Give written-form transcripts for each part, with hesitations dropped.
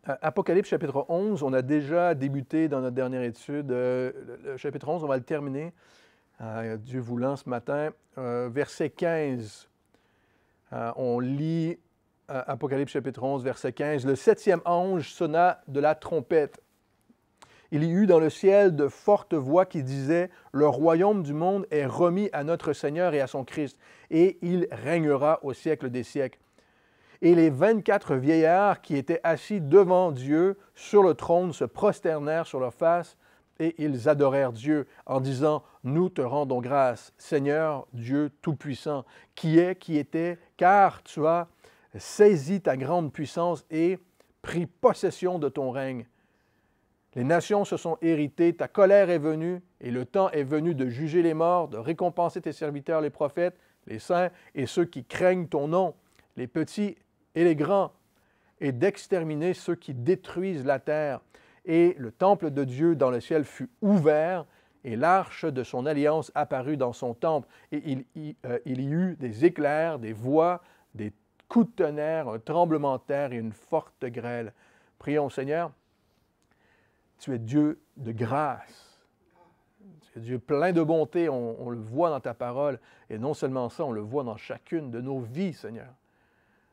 Apocalypse chapitre 11, on a déjà débuté dans notre dernière étude. Le chapitre 11, on va le terminer, Dieu voulant, ce matin. Verset 15, on lit Apocalypse chapitre 11, verset 15. « Le septième ange sonna de la trompette. Il y eut dans le ciel de fortes voix qui disaient, « Le royaume du monde est remis à notre Seigneur et à son Christ, et il régnera au siècle des siècles. » Et les 24 vieillards qui étaient assis devant Dieu sur le trône se prosternèrent sur leur face et ils adorèrent Dieu en disant, « Nous te rendons grâce, Seigneur Dieu Tout-Puissant, qui est, qui était, car tu as saisi ta grande puissance et pris possession de ton règne. Les nations se sont héritées, ta colère est venue et le temps est venu de juger les morts, de récompenser tes serviteurs les prophètes, les saints et ceux qui craignent ton nom, les petits et les grands, et d'exterminer ceux qui détruisent la terre. Et le temple de Dieu dans le ciel fut ouvert, et l'arche de son alliance apparut dans son temple. Et il y eut des éclairs, des voix, des coups de tonnerre, un tremblement de terre et une forte grêle. Prions, Seigneur, tu es Dieu de grâce. Tu es Dieu plein de bonté, on le voit dans ta parole. Et non seulement ça, on le voit dans chacune de nos vies, Seigneur.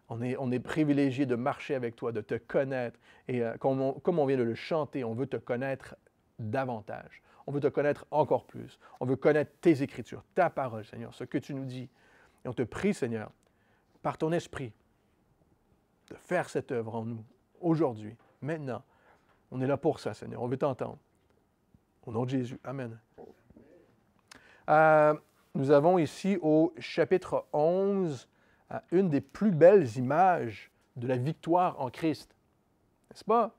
On est privilégié de marcher avec toi, de te connaître. Et comme on vient de le chanter, on veut te connaître davantage. On veut te connaître encore plus. On veut connaître tes Écritures, ta parole, Seigneur, ce que tu nous dis. Et on te prie, Seigneur, par ton esprit, de faire cette œuvre en nous, aujourd'hui, maintenant. On est là pour ça, Seigneur. On veut t'entendre. Au nom de Jésus. Amen. Nous avons ici au chapitre 11 une des plus belles images de la victoire en Christ. N'est-ce pas?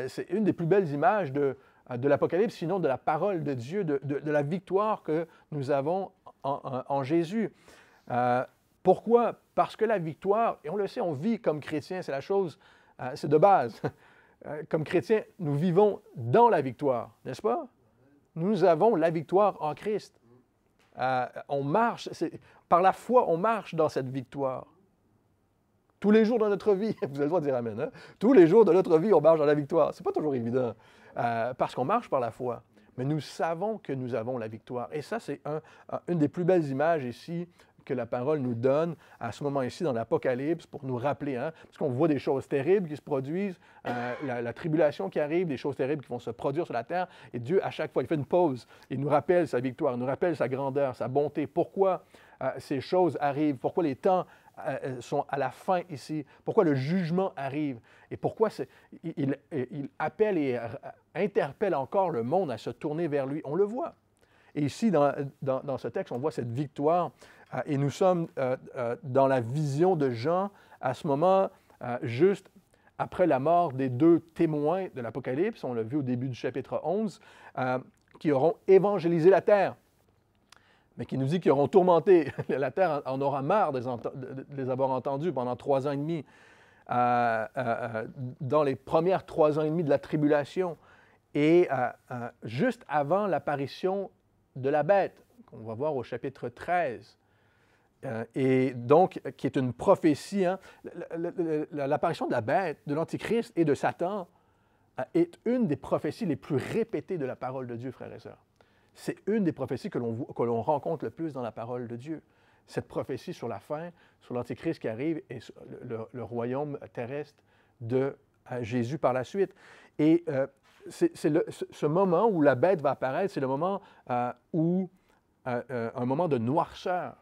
C'est une des plus belles images de l'Apocalypse, sinon de la parole de Dieu, de la victoire que nous avons en Jésus. Pourquoi? Parce que la victoire, et on le sait, on vit comme chrétiens, c'est la chose, c'est de base. Comme chrétiens, nous vivons dans la victoire, n'est-ce pas? Nous avons la victoire en Christ. On marche, par la foi, on marche dans cette victoire. Tous les jours de notre vie, vous avez le droit de dire Amen, hein? Tous les jours de notre vie, on marche dans la victoire. Ce n'est pas toujours évident, parce qu'on marche par la foi. Mais nous savons que nous avons la victoire. Et ça, c'est une des plus belles images ici que la parole nous donne à ce moment ici dans l'Apocalypse pour nous rappeler, hein, parce qu'on voit des choses terribles qui se produisent, la tribulation qui arrive, des choses terribles qui vont se produire sur la terre, et Dieu, à chaque fois, il fait une pause, il nous rappelle sa victoire, il nous rappelle sa grandeur, sa bonté, pourquoi ces choses arrivent, pourquoi les temps sont à la fin ici, pourquoi le jugement arrive, et pourquoi il appelle et interpelle encore le monde à se tourner vers lui. On le voit. Et ici, dans ce texte, on voit cette victoire et nous sommes dans la vision de Jean à ce moment, juste après la mort des deux témoins de l'Apocalypse, on l'a vu au début du chapitre 11, qui auront évangélisé la terre, mais qui nous dit qu'ils auront tourmenté. La terre en aura marre de les avoir entendus pendant 3 ans et demi, dans les premières 3 ans et demi de la tribulation, et juste avant l'apparition de la bête, qu'on va voir au chapitre 13, et donc, qui est une prophétie. Hein? L'apparition de la bête, de l'Antichrist et de Satan est une des prophéties les plus répétées de la parole de Dieu, frères et sœurs. C'est une des prophéties que l'on rencontre le plus dans la parole de Dieu. Cette prophétie sur la fin, sur l'Antichrist qui arrive et sur le royaume terrestre de Jésus par la suite. Et ce moment où la bête va apparaître, c'est le moment où un moment de noirceur,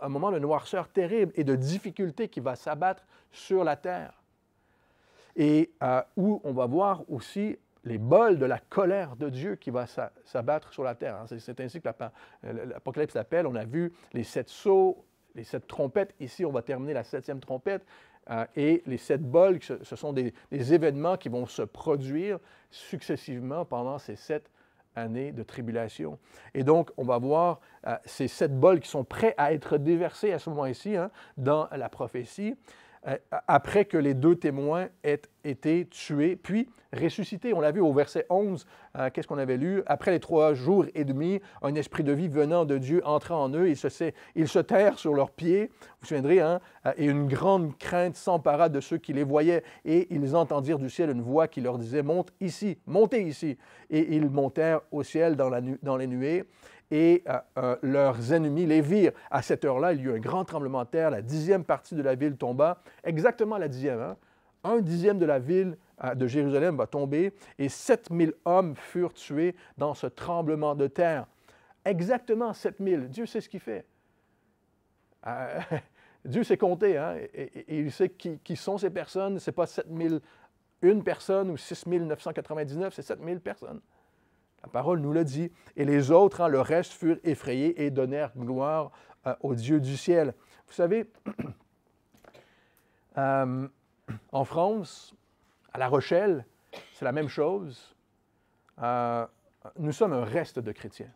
un moment de noirceur terrible et de difficulté qui va s'abattre sur la terre. Et où on va voir aussi les bols de la colère de Dieu qui va s'abattre sur la terre. C'est ainsi que l'Apocalypse s'appelle. On a vu les 7 sceaux, les 7 trompettes. Ici, on va terminer la 7e trompette. Et les 7 bols, ce sont des événements qui vont se produire successivement pendant ces 7 années de tribulation. Et donc, on va voir ces 7 bols qui sont prêts à être déversés à ce moment-ci, hein, dans la prophétie. après que les 2 témoins aient été tués, puis ressuscités. On l'a vu au verset 11, qu'est-ce qu'on avait lu? Après les 3 jours et demi, un esprit de vie venant de Dieu entra en eux, ils se terrent sur leurs pieds, vous vous souviendrez, hein? Et une grande crainte s'empara de ceux qui les voyaient, et ils entendirent du ciel une voix qui leur disait, monte ici, montez ici. Et ils montèrent au ciel dans les nuées, et leurs ennemis les virent. À cette heure-là, il y eut un grand tremblement de terre, la 10e partie de la ville tomba, exactement la 10e, hein? 1/10 de la ville de Jérusalem va tomber, et 7000 hommes furent tués dans ce tremblement de terre. Exactement 7000. Dieu sait ce qu'il fait. Dieu sait compter, hein? Et il sait qui sont ces personnes. Ce n'est pas 7001 personnes ou 6999, c'est 7000 personnes. La parole nous l'a dit. Et les autres, hein, le reste, furent effrayés et donnèrent gloire au Dieu du ciel. Vous savez, en France, à La Rochelle, c'est la même chose. Nous sommes un reste de chrétiens.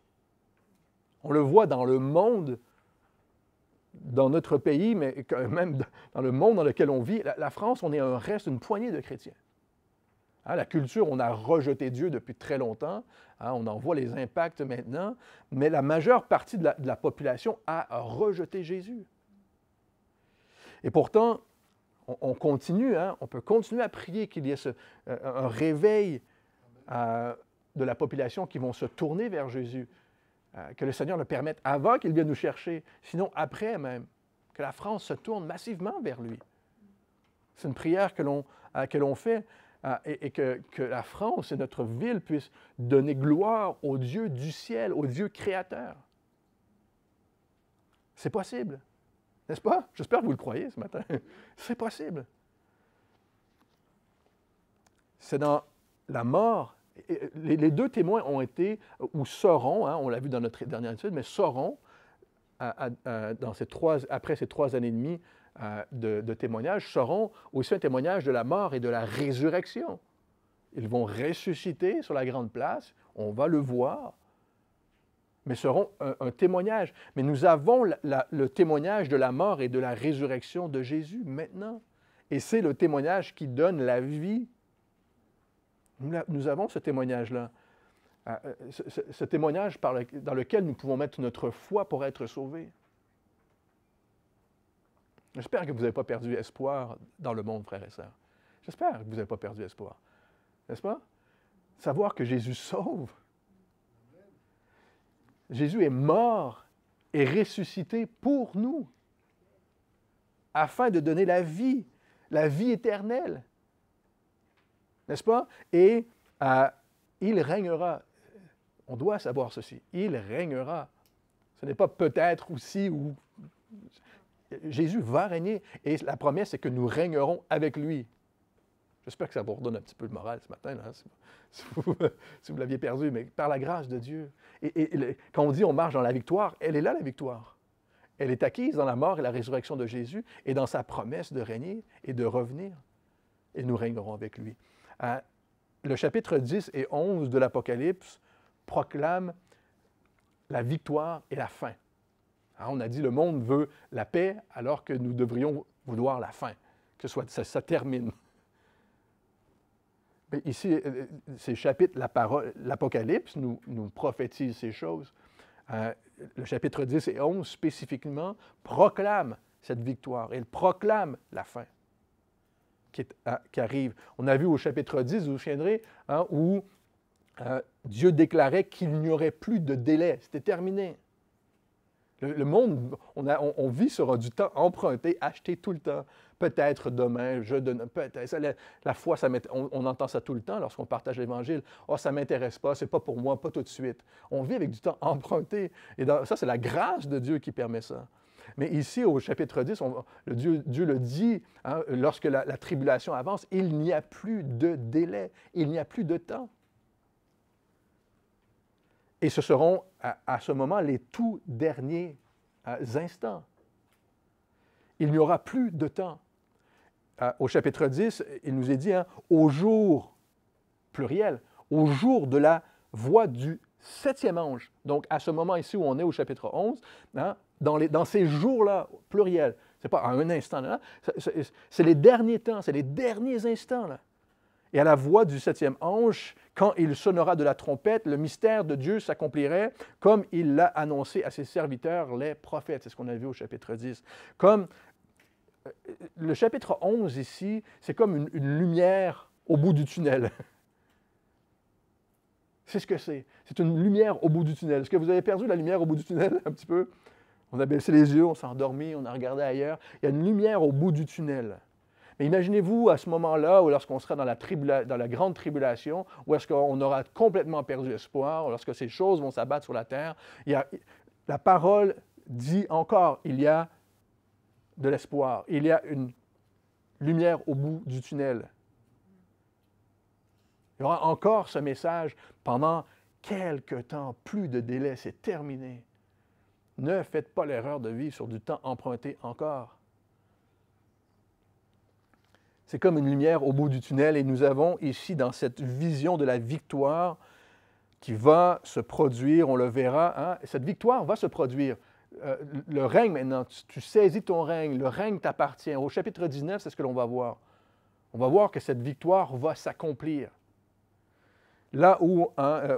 On le voit dans le monde, dans notre pays, mais même dans le monde dans lequel on vit. La France, on est un reste, une poignée de chrétiens. Hein, la culture, on a rejeté Dieu depuis très longtemps. Hein, on en voit les impacts maintenant. Mais la majeure partie de la population a rejeté Jésus. Et pourtant, on continue, hein, on peut continuer à prier qu'il y ait un réveil de la population qui vont se tourner vers Jésus. Que le Seigneur le permette avant qu'il vienne nous chercher, sinon après même, que la France se tourne massivement vers lui. C'est une prière que l'on fait. Et que la France et notre ville puissent donner gloire au Dieu du ciel, au Dieu créateur. C'est possible, n'est-ce pas? J'espère que vous le croyez ce matin. C'est possible. C'est dans la mort. Les 2 témoins ont été, ou seront, hein, on l'a vu dans notre dernière étude, mais seront, après ces 3 années et demie, de témoignages, seront aussi un témoignage de la mort et de la résurrection. Ils vont ressusciter sur la grande place, on va le voir, mais seront un témoignage. Mais nous avons le témoignage de la mort et de la résurrection de Jésus maintenant. Et c'est le témoignage qui donne la vie. Nous avons ce témoignage-là. Ce témoignage dans lequel nous pouvons mettre notre foi pour être sauvés. J'espère que vous n'avez pas perdu espoir dans le monde, frères et sœurs. J'espère que vous n'avez pas perdu espoir. N'est-ce pas? Savoir que Jésus sauve. Jésus est mort et ressuscité pour nous, afin de donner la vie éternelle. N'est-ce pas? Et il régnera. On doit savoir ceci. Il régnera. Ce n'est pas peut-être aussi ou... Jésus va régner et la promesse, c'est que nous régnerons avec lui. J'espère que ça vous redonne un petit peu de morale ce matin, là, si vous l'aviez perdu, mais par la grâce de Dieu. Et quand on dit on marche dans la victoire, elle est là la victoire. Elle est acquise dans la mort et la résurrection de Jésus et dans sa promesse de régner et de revenir. Et nous régnerons avec lui. Le chapitre 10 et 11 de l'Apocalypse proclament la victoire et la fin. On a dit le monde veut la paix alors que nous devrions vouloir la fin, que ça termine. Mais ici, ces chapitres, l'Apocalypse nous prophétise ces choses. Le chapitre 10 et 11 spécifiquement proclament cette victoire. Il proclame la fin qui arrive. On a vu au chapitre 10, vous vous souviendrez, hein, où Dieu déclarait qu'il n'y aurait plus de délai. C'était terminé. Le monde, on vit sur du temps emprunté, acheté tout le temps. Peut-être demain, peut-être. La foi, on entend ça tout le temps lorsqu'on partage l'Évangile. « Oh, ça ne m'intéresse pas, ce n'est pas pour moi, pas tout de suite. » On vit avec du temps emprunté. Et ça, c'est la grâce de Dieu qui permet ça. Mais ici, au chapitre 10, Dieu le dit, hein, lorsque la tribulation avance, il n'y a plus de délai, il n'y a plus de temps. Et ce seront à ce moment les tout derniers instants. Il n'y aura plus de temps. Au chapitre 10, il nous est dit, hein, au jour, pluriel, au jour de la voix du 7e ange. Donc, à ce moment ici où on est au chapitre 11, hein, dans ces jours-là, pluriel, Ce n'est pas en un instant. Là. C'est les derniers temps, c'est les derniers instants. Là. Et à la voix du septième ange, quand il sonnera de la trompette, le mystère de Dieu s'accomplirait comme il l'a annoncé à ses serviteurs, les prophètes. C'est ce qu'on a vu au chapitre 10. Comme le chapitre 11 ici, c'est comme une lumière au bout du tunnel. C'est ce que c'est. C'est une lumière au bout du tunnel. Est-ce que vous avez perdu la lumière au bout du tunnel un petit peu? On a baissé les yeux, on s'est endormi, on a regardé ailleurs. Il y a une lumière au bout du tunnel. Mais imaginez-vous à ce moment-là, ou lorsqu'on sera dans la grande tribulation, où est-ce qu'on aura complètement perdu espoir, lorsque ces choses vont s'abattre sur la terre, la parole dit encore, il y a de l'espoir, il y a une lumière au bout du tunnel. Il y aura encore ce message pendant quelque temps, plus de délai, c'est terminé. Ne faites pas l'erreur de vivre sur du temps emprunté encore. C'est comme une lumière au bout du tunnel et nous avons ici dans cette vision de la victoire qui va se produire, on le verra, hein? Cette victoire va se produire. Le règne maintenant, tu saisis ton règne, le règne t'appartient. Au chapitre 19, c'est ce que l'on va voir. On va voir que cette victoire va s'accomplir. Là où,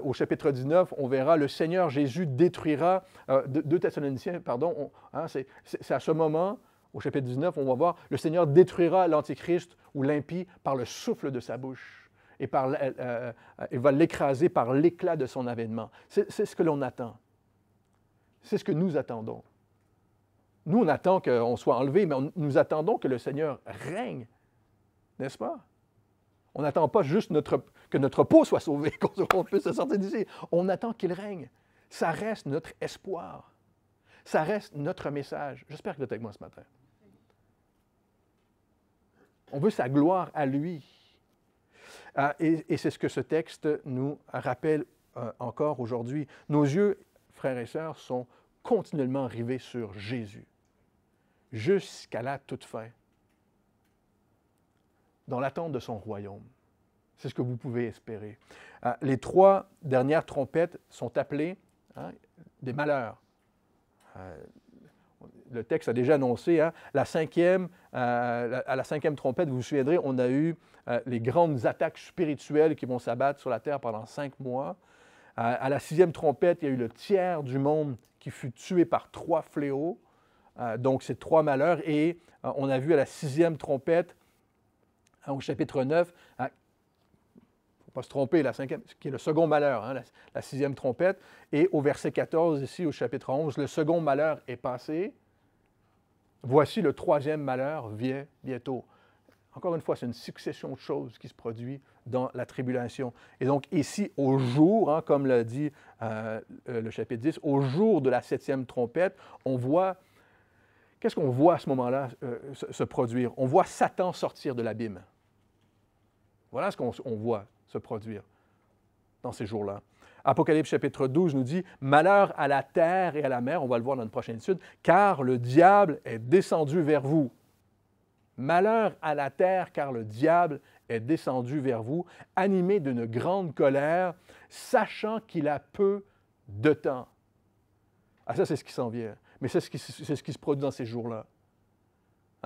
au chapitre 19, on verra le Seigneur Jésus détruira, 2 Thessaloniciens, pardon, c'est à ce moment, au chapitre 19, on va voir, le Seigneur détruira l'Antichrist ou l'impie par le souffle de sa bouche et il va l'écraser par l'éclat de son avènement. C'est ce que l'on attend. C'est ce que nous attendons. Nous, on attend qu'on soit enlevé, mais nous attendons que le Seigneur règne, n'est-ce pas? On n'attend pas juste que notre peau soit sauvée, qu'on puisse se sortir d'ici. On attend qu'il règne. Ça reste notre espoir. Ça reste notre message. J'espère que vous êtes avec moi ce matin. On veut sa gloire à lui. Et c'est ce que ce texte nous rappelle encore aujourd'hui. Nos yeux, frères et sœurs, sont continuellement rivés sur Jésus, jusqu'à la toute fin, dans l'attente de son royaume. C'est ce que vous pouvez espérer. Les 3 dernières trompettes sont appelées des malheurs. Le texte a déjà annoncé, à la 5e trompette, vous vous souviendrez, on a eu les grandes attaques spirituelles qui vont s'abattre sur la terre pendant 5 mois. À la 6e trompette, il y a eu le tiers du monde qui fut tué par 3 fléaux. Donc, c'est 3 malheurs. Et on a vu à la 6e trompette, au chapitre 9, il ne faut pas se tromper, la 5e, qui est le second malheur, la 6e trompette. Et au verset 14, ici, au chapitre 11, le second malheur est passé. Voici le 3e malheur vient bientôt. Encore une fois, c'est une succession de choses qui se produit dans la tribulation. Et donc ici, au jour, comme l'a dit le chapitre 10, au jour de la 7e trompette, on voit, qu'est-ce qu'on voit à ce moment-là se produire? On voit Satan sortir de l'abîme. Voilà ce qu'on voit se produire dans ces jours-là. Apocalypse chapitre 12 nous dit « Malheur à la terre et à la mer », on va le voir dans une prochaine étude, « car le diable est descendu vers vous. » Malheur à la terre, car le diable est descendu vers vous, animé d'une grande colère, sachant qu'il a peu de temps. Ah, ça, c'est ce qui s'en vient. Mais c'est ce qui se produit dans ces jours-là.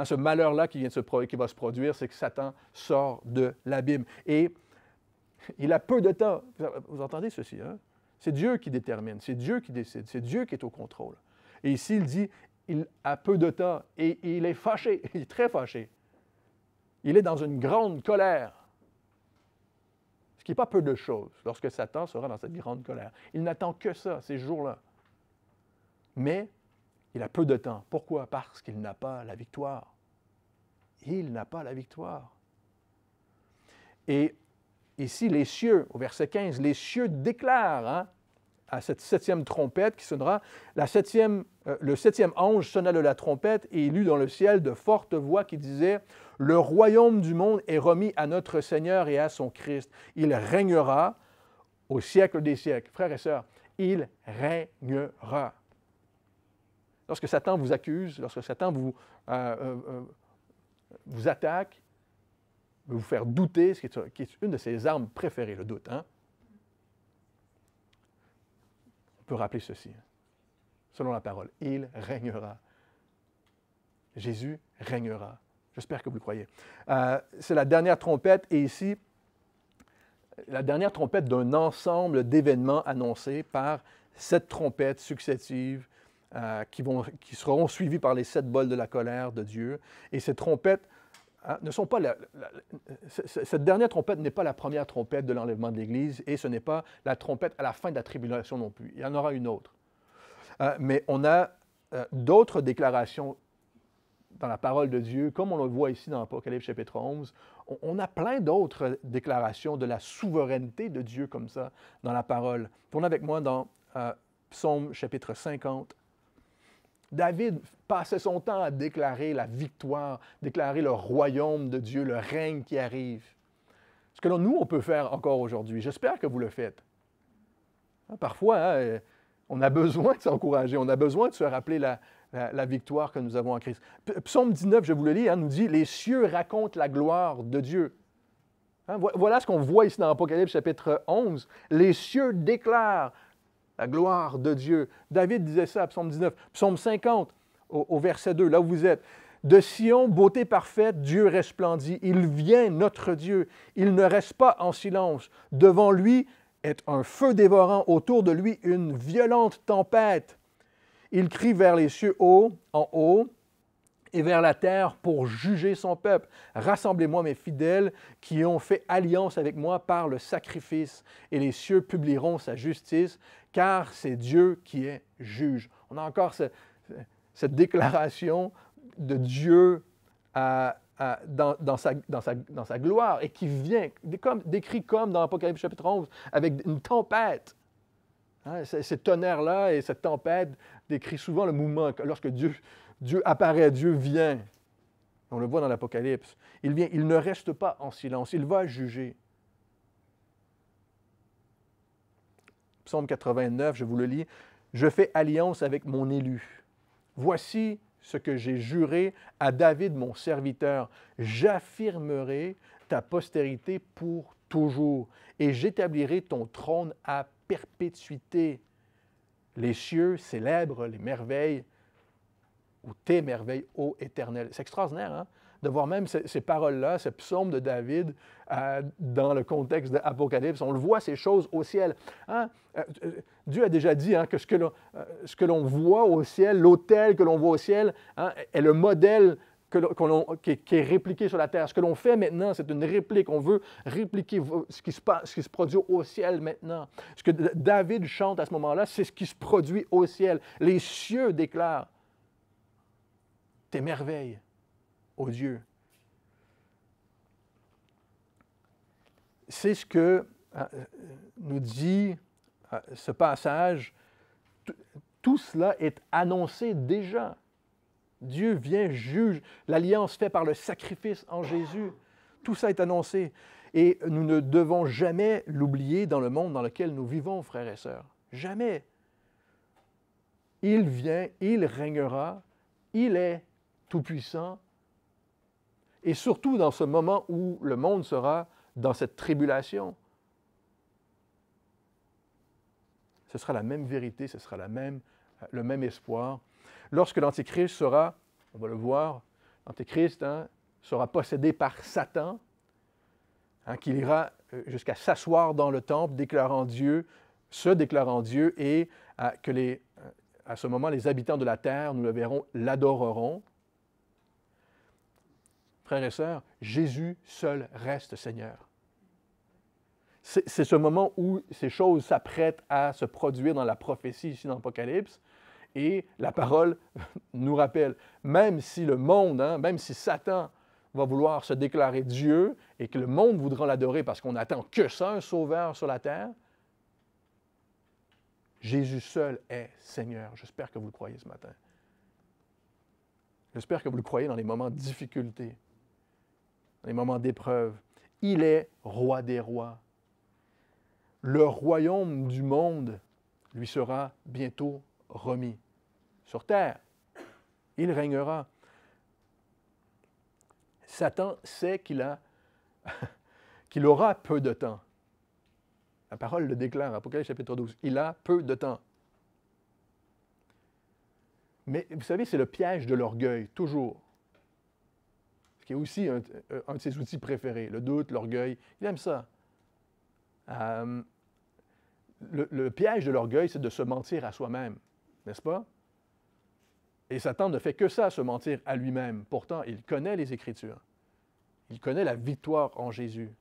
Ce malheur-là qui va se produire, c'est que Satan sort de l'abîme. Et il a peu de temps. Vous entendez ceci, hein? C'est Dieu qui détermine, c'est Dieu qui décide, c'est Dieu qui est au contrôle. Et ici, il dit, il a peu de temps et il est fâché, il est très fâché. Il est dans une grande colère. Ce qui n'est pas peu de choses lorsque Satan sera dans cette grande colère. Il n'attend que ça, ces jours-là. Mais il a peu de temps. Pourquoi? Parce qu'il n'a pas la victoire. Il n'a pas la victoire. Et ici, les cieux, au verset 15, les cieux déclarent à cette 7e trompette qui sonnera, le 7e ange sonna de la trompette et il eut dans le ciel de fortes voix qui disaient « Le royaume du monde est remis à notre Seigneur et à son Christ. Il régnera au siècle des siècles. » Frères et sœurs, il régnera. Lorsque Satan vous accuse, lorsque Satan vous attaque, veut vous faire douter, ce qui est une de ses armes préférées, le doute. On peut rappeler ceci, selon la parole. Il régnera. Jésus régnera. J'espère que vous le croyez. C'est la dernière trompette, et ici, la dernière trompette d'un ensemble d'événements annoncés par 7 trompettes successives qui seront suivies par les 7 bols de la colère de Dieu. Et ces trompettes ne sont pas cette dernière trompette n'est pas la première trompette de l'enlèvement de l'Église, et ce n'est pas la trompette à la fin de la tribulation non plus. Il y en aura une autre. Mais on a d'autres déclarations dans la parole de Dieu, comme on le voit ici dans Apocalypse chapitre 11. On a plein d'autres déclarations de la souveraineté de Dieu comme ça dans la parole. Tournez avec moi dans Psaume chapitre 50. David passait son temps à déclarer la victoire, déclarer le royaume de Dieu, le règne qui arrive. Ce que nous, on peut faire encore aujourd'hui. J'espère que vous le faites. Parfois, on a besoin de s'encourager, on a besoin de se rappeler la victoire que nous avons en Christ. Psaume 19, je vous le lis, nous dit « Les cieux racontent la gloire de Dieu ». Voilà ce qu'on voit ici dans Apocalypse chapitre 11. Les cieux déclarent la gloire de Dieu. David disait ça, Psaume 19. Psaume 50, au verset 2, là où vous êtes. « De Sion, beauté parfaite, Dieu resplendit. Il vient, notre Dieu. Il ne reste pas en silence. Devant lui est un feu dévorant, autour de lui une violente tempête. Il crie vers les cieux en haut, et vers la terre pour juger son peuple. Rassemblez-moi, mes fidèles, qui ont fait alliance avec moi par le sacrifice, et les cieux publieront sa justice, car c'est Dieu qui est juge. » On a encore cette déclaration de Dieu dans sa gloire, et qui vient, décrit comme dans Apocalypse chapitre 11, avec une tempête. Ces tonnerres-là et cette tempête décrit souvent le mouvement, lorsque Dieu apparaît, Dieu vient. On le voit dans l'Apocalypse. Il vient, il ne reste pas en silence, il va juger. Psaume 89, je vous le lis. « Je fais alliance avec mon élu. Voici ce que j'ai juré à David, mon serviteur. J'affirmerai ta postérité pour toujours, et j'établirai ton trône à perpétuité. Les cieux célèbrent les merveilles, ou tes merveilles, ô Éternel. » C'est extraordinaire, hein? De voir même ces paroles-là, ce psaume de David, dans le contexte de l'Apocalypse. On le voit, ces choses au ciel. Dieu a déjà dit que ce que l'on voit au ciel, l'autel que l'on voit au ciel, est le modèle qui est répliqué sur la terre. Ce que l'on fait maintenant, c'est une réplique. On veut répliquer ce qui se produit au ciel maintenant. Ce que David chante à ce moment-là, c'est ce qui se produit au ciel. Les cieux déclarent tes merveilles, ô Dieu. C'est ce que nous dit ce passage. Tout cela est annoncé déjà. Dieu vient, juge, l'alliance faite par le sacrifice en Jésus. Tout ça est annoncé. Et nous ne devons jamais l'oublier dans le monde dans lequel nous vivons, frères et sœurs. Jamais. Il vient, il régnera, il est tout-puissant. Et surtout dans ce moment où le monde sera dans cette tribulation. Ce sera la même vérité, ce sera le même espoir. Lorsque l'Antéchrist sera, on va le voir, l'Antéchrist sera possédé par Satan, qu'il ira jusqu'à s'asseoir dans le temple, se déclarant Dieu, et à ce moment, les habitants de la terre, nous le verrons, l'adoreront. Frères et sœurs, Jésus seul reste Seigneur. C'est ce moment où ces choses s'apprêtent à se produire dans la prophétie ici dans l'Apocalypse. Et la parole nous rappelle, même si le monde, même si Satan va vouloir se déclarer Dieu et que le monde voudra l'adorer parce qu'on n'attend que ça, un sauveur sur la terre, Jésus seul est Seigneur. J'espère que vous le croyez ce matin. J'espère que vous le croyez dans les moments de difficulté, dans les moments d'épreuve. Il est roi des rois. Le royaume du monde lui sera bientôt remis sur terre. Il régnera. Satan sait qu'il aura peu de temps. La parole le déclare, Apocalypse chapitre 12. Il a peu de temps. Mais vous savez, c'est le piège de l'orgueil, toujours. Ce qui est aussi un de ses outils préférés, le doute, l'orgueil. Il aime ça. Le piège de l'orgueil, c'est de se mentir à soi-même, n'est-ce pas? Et Satan ne fait que ça, se mentir à lui-même. Pourtant, il connaît les Écritures. Il connaît la victoire en Jésus.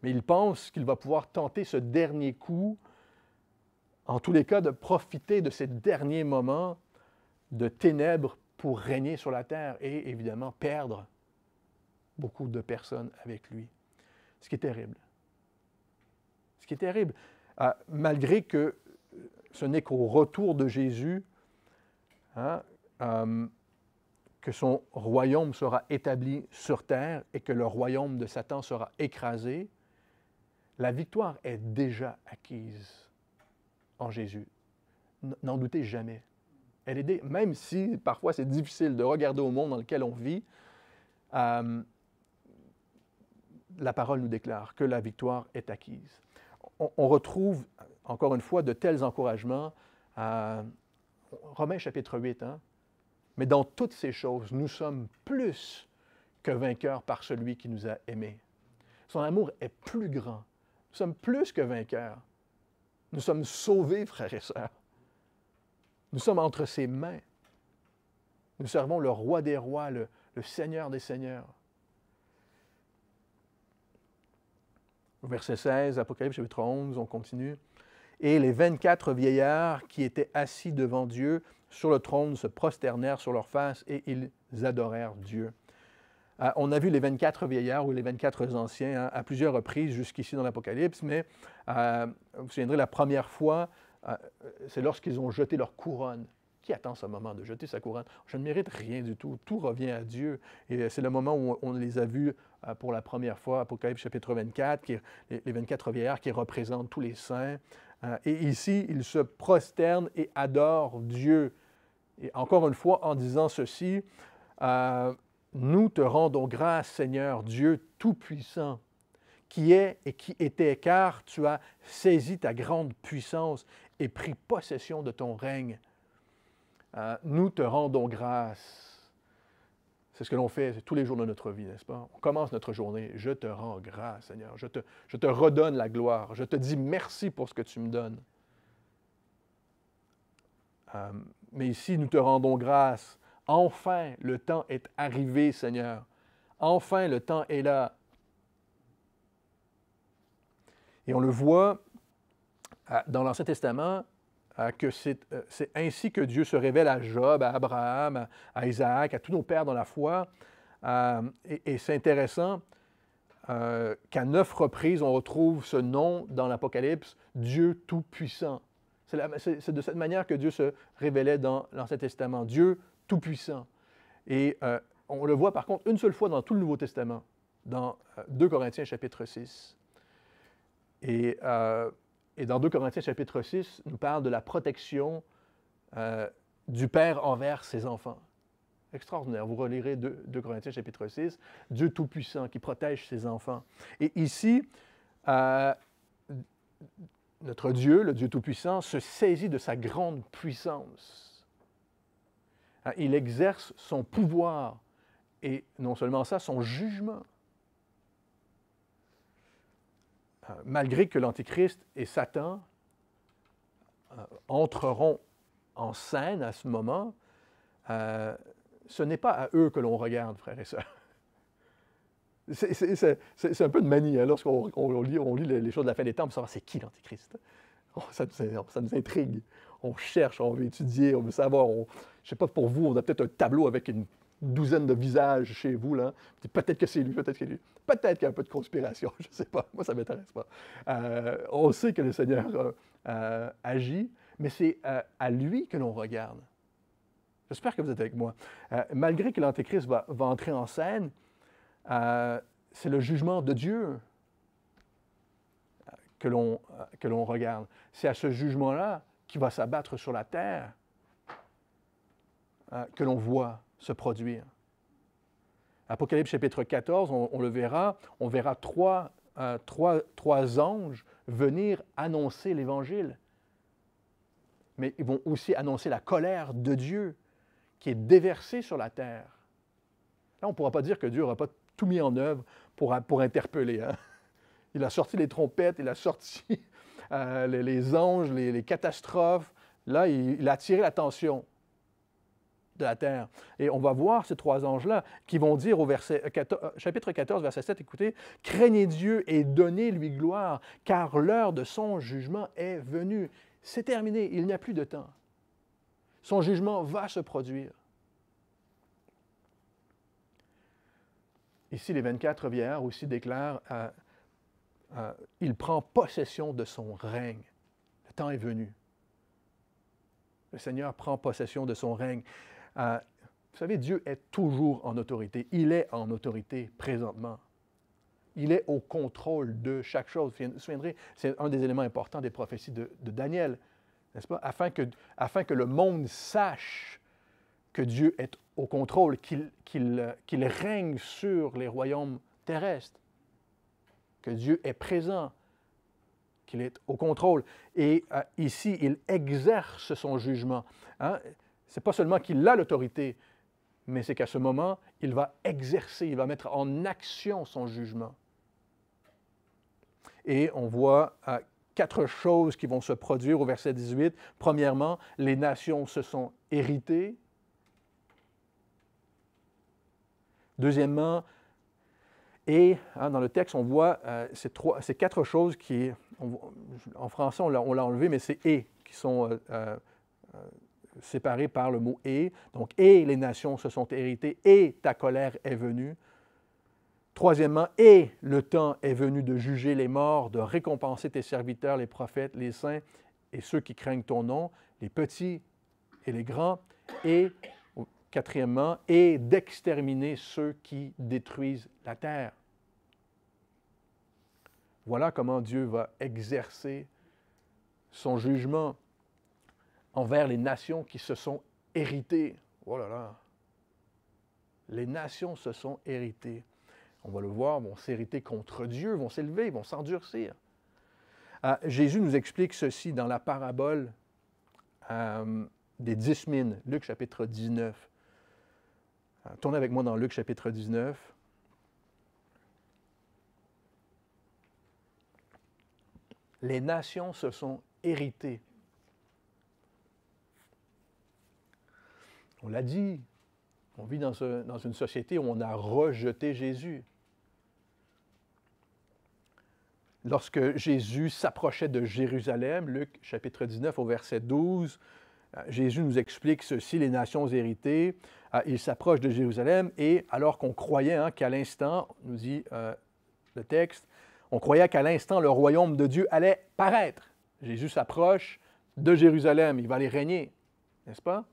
Mais il pense qu'il va pouvoir tenter ce dernier coup, en tous les cas, de profiter de ces derniers moments de ténèbres pour régner sur la terre et, évidemment, perdre beaucoup de personnes avec lui. Ce qui est terrible. Ce qui est terrible. Malgré que ce n'est qu'au retour de Jésus que son royaume sera établi sur terre et que le royaume de Satan sera écrasé, la victoire est déjà acquise en Jésus. N'en doutez jamais. Elle est même si parfois c'est difficile de regarder au monde dans lequel on vit, la parole nous déclare que la victoire est acquise. On retrouve, encore une fois, de tels encouragements à Romains chapitre 8. Mais dans toutes ces choses, nous sommes plus que vainqueurs par celui qui nous a aimés. Son amour est plus grand. Nous sommes plus que vainqueurs. Nous sommes sauvés, frères et sœurs. Nous sommes entre ses mains. Nous servons le roi des rois, le Seigneur des seigneurs. Verset 16, Apocalypse chapitre 11, on continue. Et les 24 vieillards qui étaient assis devant Dieu sur le trône se prosternèrent sur leurs faces et ils adorèrent Dieu. On a vu les 24 vieillards ou les 24 anciens à plusieurs reprises jusqu'ici dans l'Apocalypse, mais vous vous souviendrez, la première fois, c'est lorsqu'ils ont jeté leur couronne. Qui attend ce moment de jeter sa couronne? Je ne mérite rien du tout. Tout revient à Dieu. Et c'est le moment où on les a vus pour la première fois, Apocalypse chapitre 24, les 24 vieillards qui représentent tous les saints. Et ici, ils se prosternent et adorent Dieu. Et encore une fois, en disant ceci, nous te rendons grâce, Seigneur Dieu Tout-Puissant, qui est et qui était, car tu as saisi ta grande puissance et pris possession de ton règne. Nous te rendons grâce. C'est ce que l'on fait tous les jours de notre vie, n'est-ce pas? On commence notre journée. Je te rends grâce, Seigneur. Je te redonne la gloire. Je te dis merci pour ce que tu me donnes. Mais ici, nous te rendons grâce. Enfin, le temps est arrivé, Seigneur. Enfin, le temps est là. Et on le voit dans l'Ancien Testament, que c'est ainsi que Dieu se révèle à Job, à Abraham, à Isaac, à tous nos pères dans la foi. Et c'est intéressant qu'à 9 reprises, on retrouve ce nom dans l'Apocalypse, Dieu Tout-Puissant. C'est de cette manière que Dieu se révélait dans l'Ancien Testament, Dieu Tout-Puissant. Et on le voit par contre une seule fois dans tout le Nouveau Testament, dans 2 Corinthiens chapitre 6. Et dans 2 Corinthiens chapitre 6, nous parle de la protection du Père envers ses enfants. Extraordinaire. Vous relirez 2 Corinthiens chapitre 6, Dieu Tout-Puissant qui protège ses enfants. Et ici, notre Dieu, le Dieu Tout-Puissant, se saisit de sa grande puissance. Il exerce son pouvoir et non seulement ça, son jugement. Malgré que l'Antéchrist et Satan entreront en scène à ce moment, ce n'est pas à eux que l'on regarde, frères et sœurs. C'est un peu de manie, hein, lorsqu'on lit les choses de la fin des temps, pour savoir c'est qui l'Antéchrist. Ça nous intrigue. On cherche, on veut étudier, on veut savoir. Je ne sais pas pour vous, on a peut-être un tableau avec une douzaine de visages chez vous, là. Peut-être que c'est lui, peut-être que c'est lui. Peut-être qu'il y a un peu de conspiration, je ne sais pas. Moi, ça ne m'intéresse pas. On sait que le Seigneur agit, mais c'est à lui que l'on regarde. J'espère que vous êtes avec moi. Malgré que l'Antéchrist va entrer en scène, c'est le jugement de Dieu que l'on regarde. C'est à ce jugement-là qui va s'abattre sur la terre que l'on voit se produire. Apocalypse chapitre 14, on le verra, on verra trois anges venir annoncer l'Évangile. mais ils vont aussi annoncer la colère de Dieu qui est déversée sur la terre. Là, on ne pourra pas dire que Dieu n'aura pas tout mis en œuvre pour interpeller. Hein? Il a sorti les trompettes, il a sorti les anges, les catastrophes. Là, il a attiré l'attention de la terre. Et on va voir ces trois anges-là qui vont dire au chapitre 14, verset 7, écoutez, « Craignez Dieu et donnez-lui gloire, car l'heure de son jugement est venue. » C'est terminé, il n'y a plus de temps. Son jugement va se produire. Ici, les 24 vieillards aussi déclarent il prend possession de son règne. Le temps est venu. Le Seigneur prend possession de son règne. Vous savez, Dieu est toujours en autorité. Il est en autorité présentement. Il est au contrôle de chaque chose. Vous vous souviendrez, c'est un des éléments importants des prophéties de Daniel, n'est-ce pas? Afin que le monde sache que Dieu est au contrôle, qu'il règne sur les royaumes terrestres, que Dieu est présent, qu'il est au contrôle. Et ici, il exerce son jugement. Hein? Ce n'est pas seulement qu'il a l'autorité, mais c'est qu'à ce moment, il va exercer, il va mettre en action son jugement. Et on voit quatre choses qui vont se produire au verset 18. Premièrement, les nations se sont héritées. Deuxièmement, et dans le texte, on voit ces quatre choses qui, en français, on l'a enlevé, mais c'est « et » qui sont séparées par le mot « et ». Donc, « et les nations se sont héritées, et ta colère est venue ». Troisièmement, « et le temps est venu de juger les morts, de récompenser tes serviteurs, les prophètes, les saints et ceux qui craignent ton nom, les petits et les grands. » Et quatrièmement, « et d'exterminer ceux qui détruisent la terre. » Voilà comment Dieu va exercer son jugement envers les nations qui se sont héritées. Oh là là! Les nations se sont héritées. On va le voir, vont s'hériter contre Dieu, vont s'élever, vont s'endurcir. Jésus nous explique ceci dans la parabole des 10 mines, Luc chapitre 19. Tournez avec moi dans Luc chapitre 19. Les nations se sont héritées. On l'a dit, on vit dans une société où on a rejeté Jésus. Lorsque Jésus s'approchait de Jérusalem, Luc chapitre 19 au verset 12, Jésus nous explique ceci, les nations héritées, il s'approche de Jérusalem et alors qu'on croyait qu'à l'instant, nous dit le texte, on croyait qu'à l'instant le royaume de Dieu allait paraître. Jésus s'approche de Jérusalem, il va aller régner, n'est-ce pas?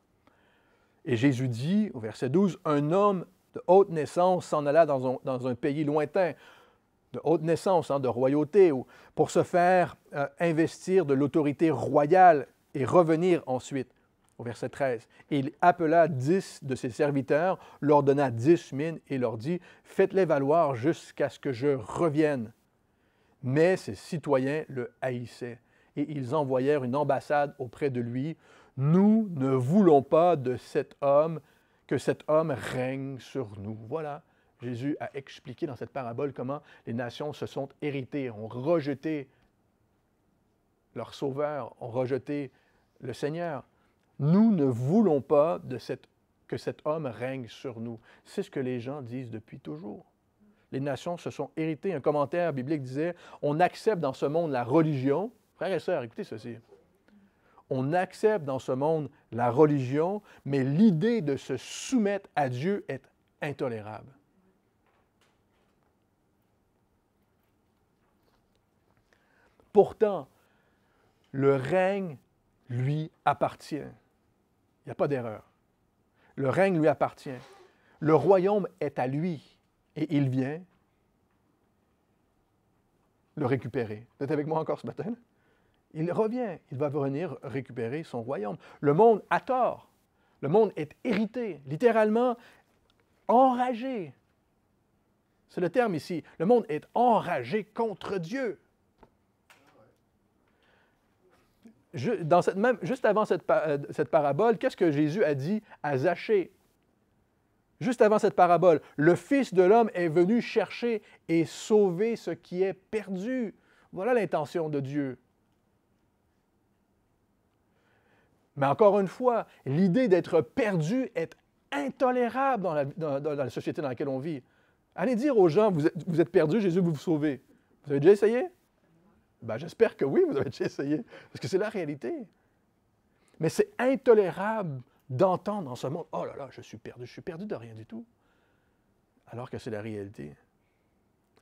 Et Jésus dit, au verset 12, « Un homme de haute naissance s'en alla dans un pays lointain, de haute naissance, de royauté, pour se faire investir de l'autorité royale et revenir ensuite. » Au verset 13. « Et il appela 10 de ses serviteurs, leur donna 10 mines et leur dit, « Faites-les valoir jusqu'à ce que je revienne. » Mais ses citoyens le haïssaient et ils envoyèrent une ambassade auprès de lui. « Nous ne voulons pas de cet homme, que cet homme règne sur nous. » Voilà, Jésus a expliqué dans cette parabole comment les nations se sont héritées, ont rejeté leur Sauveur, ont rejeté le Seigneur. Nous ne voulons pas que cet homme règne sur nous. C'est ce que les gens disent depuis toujours. Les nations se sont héritées. Un commentaire biblique disait « On accepte dans ce monde la religion. » Frères et sœurs, écoutez ceci. On accepte dans ce monde la religion, mais l'idée de se soumettre à Dieu est intolérable. Pourtant, le règne lui appartient. Il n'y a pas d'erreur. Le règne lui appartient. Le royaume est à lui et il vient le récupérer. Vous êtes avec moi encore ce matin? Il revient, il va venir récupérer son royaume. Le monde a tort. Le monde est irrité, littéralement enragé. C'est le terme ici. Le monde est enragé contre Dieu. juste avant cette parabole, qu'est-ce que Jésus a dit à Zachée? Juste avant cette parabole, le Fils de l'homme est venu chercher et sauver ce qui est perdu. Voilà l'intention de Dieu. Mais encore une fois, l'idée d'être perdu est intolérable dans la société dans laquelle on vit. Allez dire aux gens, vous êtes perdus, Jésus va vous sauver. Vous avez déjà essayé? Ben, j'espère que oui, vous avez déjà essayé, parce que c'est la réalité. Mais c'est intolérable d'entendre dans ce monde, oh là là, je suis perdu de rien du tout, alors que c'est la réalité.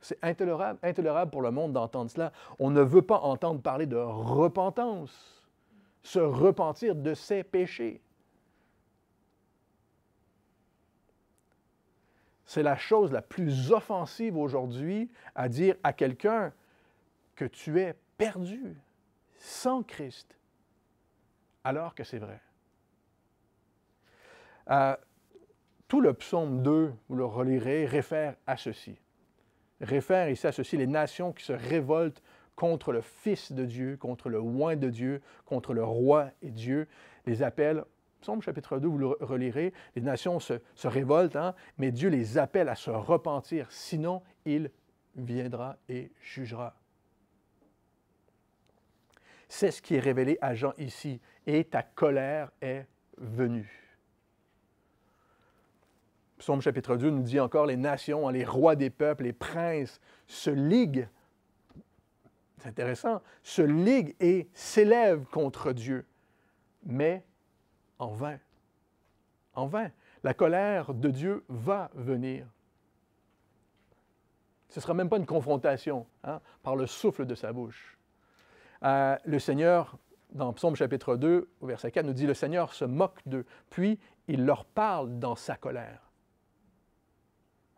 C'est intolérable pour le monde d'entendre cela. On ne veut pas entendre parler de repentance, se repentir de ses péchés. C'est la chose la plus offensive aujourd'hui à dire à quelqu'un que tu es perdu, sans Christ, alors que c'est vrai. Tout le psaume 2, vous le relirez, réfère à ceci. Réfère ici à ceci, les nations qui se révoltent contre le Fils de Dieu, contre le oint de Dieu, contre le roi et Dieu, les appelle, psaume chapitre 2, vous le relirez, les nations se révoltent, hein, mais Dieu les appelle à se repentir, sinon il viendra et jugera. C'est ce qui est révélé à Jean ici, et ta colère est venue. Psaume chapitre 2 nous dit encore, les nations, les rois des peuples, les princes se liguent, c'est intéressant, se liguent et s'élèvent contre Dieu, mais en vain. En vain. La colère de Dieu va venir. Ce ne sera même pas une confrontation, hein, par le souffle de sa bouche. Le Seigneur, dans Psaume chapitre 2, au verset 4, nous dit, le Seigneur se moque d'eux, puis il leur parle dans sa colère.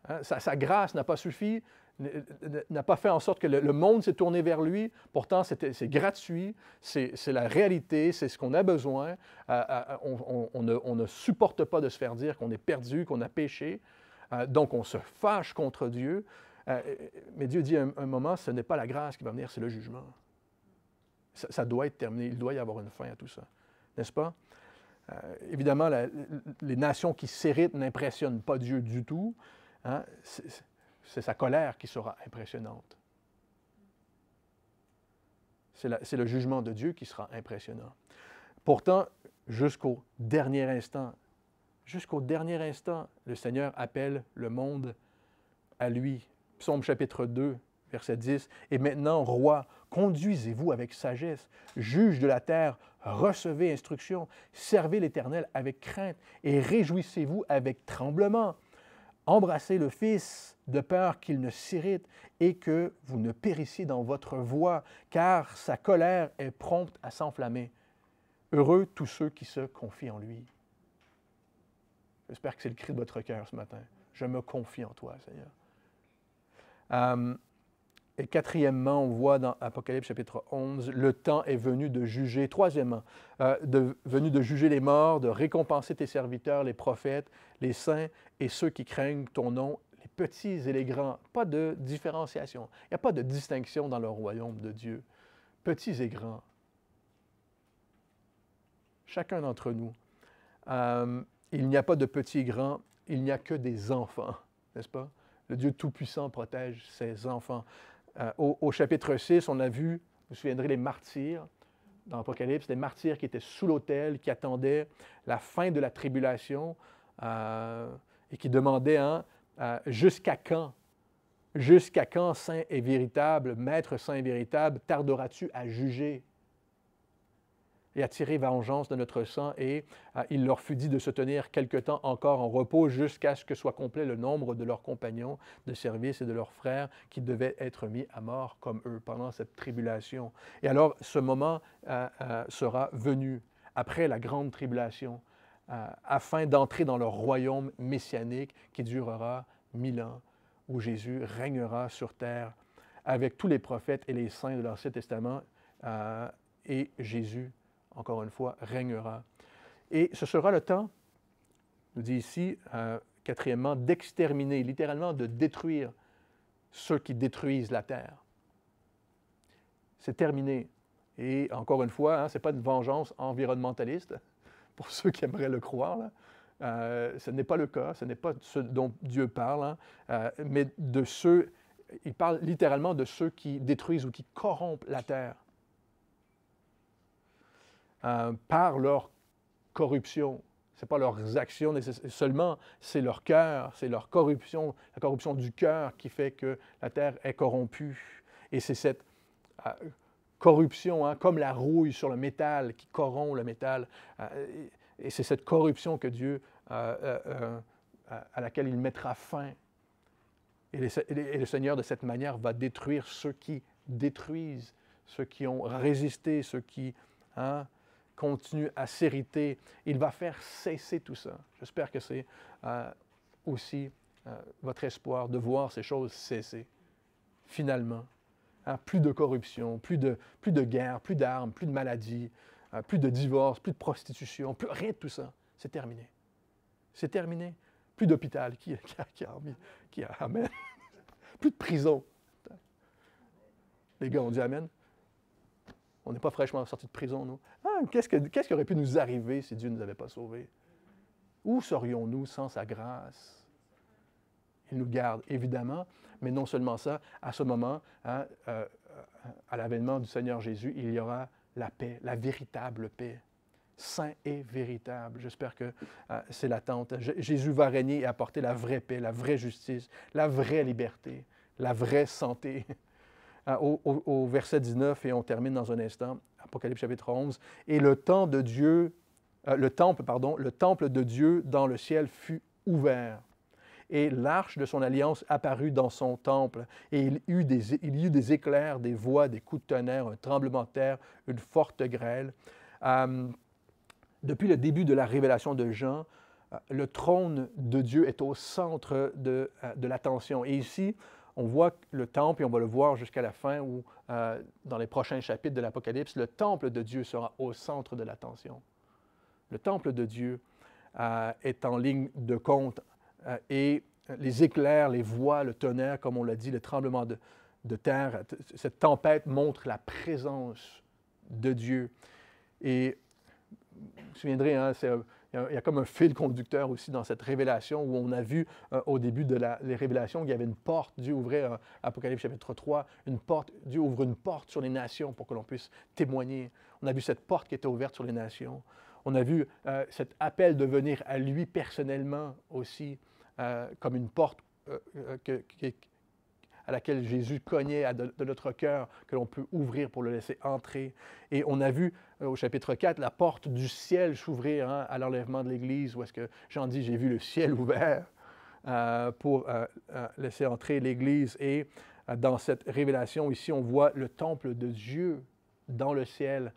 Hein, sa grâce n'a pas suffi, n'a pas fait en sorte que le monde s'est tourné vers lui. Pourtant, c'est gratuit, c'est la réalité, c'est ce qu'on a besoin. On ne supporte pas de se faire dire qu'on est perdu, qu'on a péché. Donc, on se fâche contre Dieu. Mais Dieu dit à un moment, ce n'est pas la grâce qui va venir, c'est le jugement. Ça doit être terminé. Il doit y avoir une fin à tout ça. N'est-ce pas? Évidemment, les nations qui s'irritent n'impressionnent pas Dieu du tout. Hein? C'est sa colère qui sera impressionnante. C'est le jugement de Dieu qui sera impressionnant. Pourtant, jusqu'au dernier instant, le Seigneur appelle le monde à lui. Psaume chapitre 2, verset 10. « Et maintenant, roi, conduisez-vous avec sagesse, juge de la terre, recevez instruction, servez l'Éternel avec crainte et réjouissez-vous avec tremblement. Embrassez le Fils de peur qu'il ne s'irrite et que vous ne périssiez dans votre voie, car sa colère est prompte à s'enflammer. Heureux tous ceux qui se confient en lui. » J'espère que c'est le cri de votre cœur ce matin. Je me confie en toi, Seigneur. Et quatrièmement, on voit dans Apocalypse chapitre 11, le temps est venu de juger. Troisièmement, venu de juger les morts, de récompenser tes serviteurs, les prophètes, les saints et ceux qui craignent ton nom, les petits et les grands. Pas de différenciation. Il n'y a pas de distinction dans le royaume de Dieu. Petits et grands. Chacun d'entre nous. Il n'y a pas de petits et grands, il n'y a que des enfants, n'est-ce pas? Le Dieu Tout-Puissant protège ses enfants. Au chapitre 6, on a vu, vous vous souviendrez, les martyrs dans l'Apocalypse, les martyrs qui étaient sous l'autel, qui attendaient la fin de la tribulation et qui demandaient jusqu'à quand, saint et véritable, maître saint et véritable, tarderas-tu à juger et à tirer vengeance de notre sang, et il leur fut dit de se tenir quelque temps encore en repos jusqu'à ce que soit complet le nombre de leurs compagnons de service et de leurs frères qui devaient être mis à mort comme eux pendant cette tribulation. Et alors, ce moment sera venu après la grande tribulation, afin d'entrer dans le royaume messianique qui durera 1000 ans, où Jésus régnera sur terre avec tous les prophètes et les saints de l'Ancien Testament, et Jésus, encore une fois, régnera. Et ce sera le temps, nous dit ici, quatrièmement, d'exterminer, littéralement de détruire ceux qui détruisent la terre. C'est terminé. Et encore une fois, hein, ce n'est pas une vengeance environnementaliste, pour ceux qui aimeraient le croire, là. Ce n'est pas le cas, ce n'est pas ce dont Dieu parle, hein, mais de ceux, il parle littéralement de ceux qui détruisent ou qui corrompent la terre par leur corruption. Ce n'est pas leurs actions seulement, c'est leur cœur, c'est leur corruption, la corruption du cœur qui fait que la terre est corrompue. Et c'est cette corruption, hein, comme la rouille sur le métal qui corrompt le métal. Et c'est cette corruption que Dieu, à laquelle il mettra fin. Et le Seigneur, de cette manière, va détruire ceux qui détruisent, ceux qui ont résisté, ceux qui continuent à s'irriter. Il va faire cesser tout ça. J'espère que c'est aussi votre espoir de voir ces choses cesser, finalement. Plus de corruption, plus de guerre, plus d'armes, plus de maladies, plus de divorce, plus de prostitution, plus rien de tout ça. C'est terminé. C'est terminé. Plus d'hôpital. Qui a Amen. Plus de prison. Les gars, on dit Amen. On n'est pas fraîchement sortis de prison, nous. Qu'est-ce qui aurait pu nous arriver si Dieu ne nous avait pas sauvés? Où serions-nous sans sa grâce? Il nous garde, évidemment, mais non seulement ça, à ce moment, à l'avènement du Seigneur Jésus, il y aura la paix, la véritable paix, saint et véritable. J'espère que c'est l'attente. Jésus va régner et apporter la vraie paix, la vraie justice, la vraie liberté, la vraie santé. Au verset 19, et on termine dans un instant, Apocalypse chapitre 11, « Et le temple de Dieu dans le ciel fut ouvert. Et l'arche de son alliance apparut dans son temple, et il y eut des éclairs, des voix, des coups de tonnerre, un tremblement de terre, une forte grêle. » Depuis le début de la révélation de Jean, le trône de Dieu est au centre de l'attention. Et ici, on voit le temple, et on va le voir jusqu'à la fin, où dans les prochains chapitres de l'Apocalypse, le temple de Dieu sera au centre de l'attention. Le temple de Dieu est en ligne de compte. Et les éclairs, les voix, le tonnerre, comme on l'a dit, le tremblement de terre, cette tempête montre la présence de Dieu. Et vous vous souviendrez, hein, il y a comme un fil conducteur aussi dans cette révélation où on a vu au début de les révélations qu'il y avait une porte. Dieu ouvrait, Apocalypse chapitre 3, une porte. Dieu ouvre une porte sur les nations pour que l'on puisse témoigner. On a vu cette porte qui était ouverte sur les nations. On a vu cet appel de venir à lui personnellement aussi, comme une porte à laquelle Jésus cognait de notre cœur, que l'on peut ouvrir pour le laisser entrer. Et on a vu au chapitre 4 la porte du ciel s'ouvrir à l'enlèvement de l'Église, où est-ce que Jean dit « J'ai vu le ciel ouvert » pour laisser entrer l'Église. Et dans cette révélation ici, on voit le temple de Dieu dans le ciel,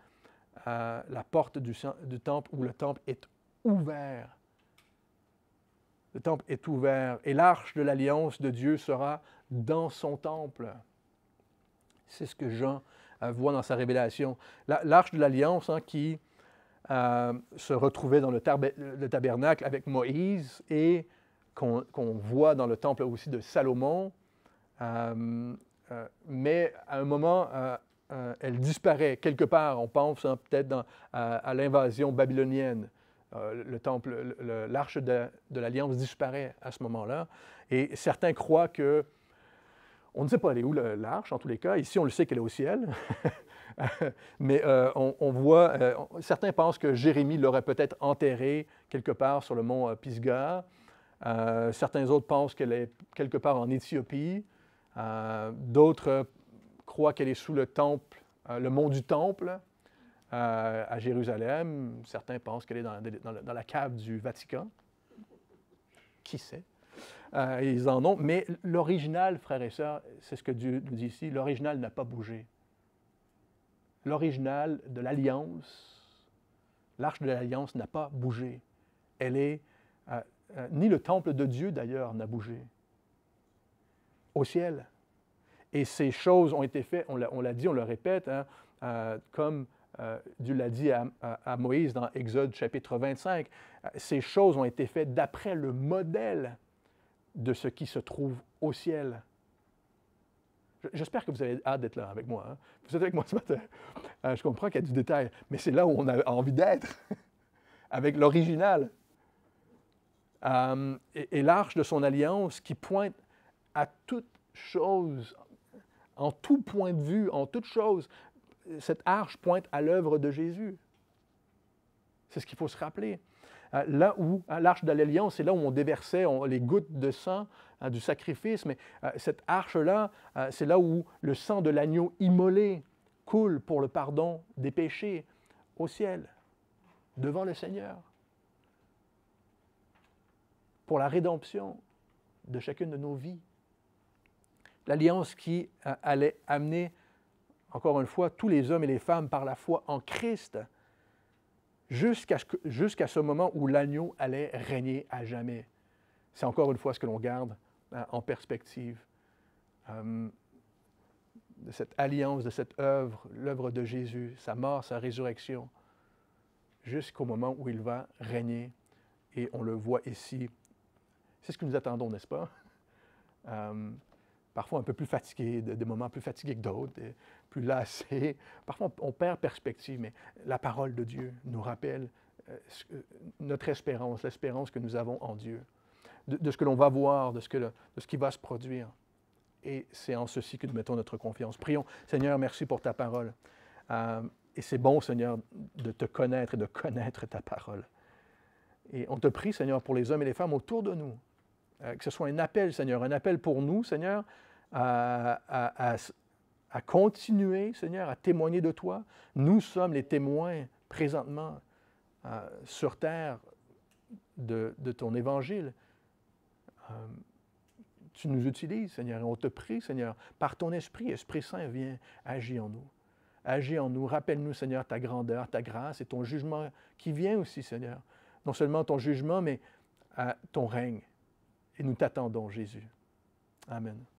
la porte du temple où le temple est ouvert. Le temple est ouvert et l'arche de l'alliance de Dieu sera dans son temple. C'est ce que Jean voit dans sa révélation. L'arche de l'alliance qui se retrouvait dans le tabernacle avec Moïse et qu'on voit dans le temple aussi de Salomon, mais à un moment, elle disparaît quelque part. On pense peut-être à l'invasion babylonienne. Le temple, l'arche de l'Alliance disparaît à ce moment-là. Et certains croient que, on ne sait pas elle est où l'arche en tous les cas, ici on le sait qu'elle est au ciel, mais on voit, certains pensent que Jérémie l'aurait peut-être enterrée quelque part sur le mont Pisgah, certains autres pensent qu'elle est quelque part en Éthiopie, d'autres croient qu'elle est sous le temple, le mont du Temple, à Jérusalem. Certains pensent qu'elle est dans la cave du Vatican. Qui sait? Ils en ont. Mais l'original, frères et sœurs, c'est ce que Dieu nous dit ici, l'original n'a pas bougé. L'original de l'Alliance, l'arche de l'Alliance n'a pas bougé. Elle est, ni le temple de Dieu d'ailleurs n'a bougé. Au ciel. Et ces choses ont été faites, on l'a dit, on le répète, comme Dieu l'a dit à Moïse dans Exode chapitre 25. Ces choses ont été faites d'après le modèle de ce qui se trouve au ciel. J'espère que vous avez hâte d'être là avec moi. Hein. Vous êtes avec moi ce matin. Je comprends qu'il y a du détail, mais c'est là où on a envie d'être, avec l'original. Et l'arche de son alliance qui pointe à toute chose, en tout point de vue, en toute chose. Cette arche pointe à l'œuvre de Jésus. C'est ce qu'il faut se rappeler. Là où, l'arche de l'alliance, c'est là où on déversait les gouttes de sang du sacrifice, mais cette arche-là, c'est là où le sang de l'agneau immolé coule pour le pardon des péchés au ciel, devant le Seigneur, pour la rédemption de chacune de nos vies. L'alliance qui allait amener, encore une fois, tous les hommes et les femmes par la foi en Christ, jusqu'à ce moment où l'agneau allait régner à jamais. C'est encore une fois ce que l'on garde en perspective. De cette alliance, de cette œuvre, l'œuvre de Jésus, sa mort, sa résurrection, jusqu'au moment où il va régner. Et on le voit ici. C'est ce que nous attendons, n'est-ce pas? Parfois un peu plus fatigués, des moments plus fatigués que d'autres, plus lassés. Parfois, on perd perspective, mais la parole de Dieu nous rappelle notre espérance, l'espérance que nous avons en Dieu, de ce que l'on va voir, de ce qui va se produire. Et c'est en ceci que nous mettons notre confiance. Prions. Seigneur, merci pour ta parole. Et c'est bon, Seigneur, de te connaître et de connaître ta parole. Et on te prie, Seigneur, pour les hommes et les femmes autour de nous, que ce soit un appel, Seigneur, un appel pour nous, Seigneur, à continuer, Seigneur, à témoigner de toi. Nous sommes les témoins présentement sur terre de ton évangile. Tu nous utilises, Seigneur, et on te prie, Seigneur, par ton Esprit, Esprit Saint, viens, agis en nous. Agis en nous, rappelle-nous, Seigneur, ta grandeur, ta grâce et ton jugement qui vient aussi, Seigneur. Non seulement ton jugement, mais ton règne. Et nous t'attendons, Jésus. Amen.